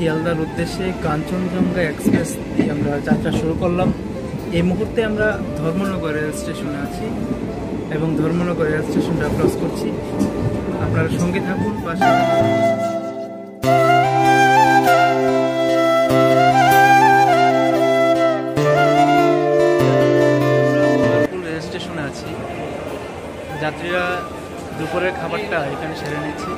শিয়ালদার উদ্দেশ্যে কাঞ্চনজঙ্ঘা এক্সপ্রেস দিয়ে আমরা যাত্রা শুরু করলাম। এই মুহূর্তে আমরা ধর্মনগর রেল স্টেশনে আছি এবং ধর্মনগর রেল স্টেশনটা ক্রস করছি। আপনারা সঙ্গে থাকুন, পাশে রেল স্টেশনে আছি। যাত্রীরা দুপুরের খাবারটা এখানে সেরে নিচ্ছি।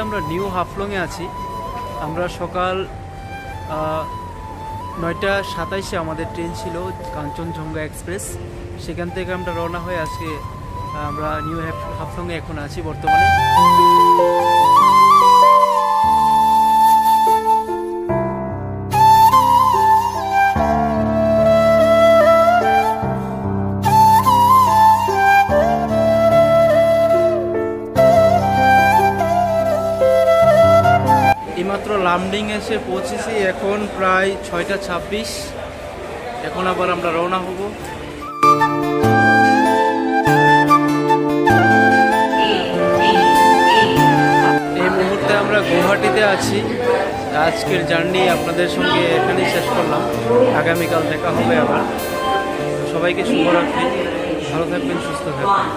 আমরা নিউ হাফলংয়ে আছি। আমরা সকাল 9টা 27-এ আমাদের ট্রেন ছিল কাঞ্চনজঙ্ঘা এক্সপ্রেস। সেখান থেকে আমরা রওনা হয়ে আজকে আমরা নিউ হাফলংয়ে এখন আছি বর্তমানে। এইমাত্র লামডিং এসে পৌঁছেছি, এখন প্রায় 6টা 26। এখন আবার আমরা রওনা হব। এই মুহূর্তে আমরা গুয়াহাটিতে আছি। আজকের জার্নি আপনাদের সঙ্গে এখানেই শেষ করলাম। আগামীকাল দেখা হবে আবার। সবাইকে শুভরাত্রি, ভালো থাকবেন, সুস্থ থাকবেন।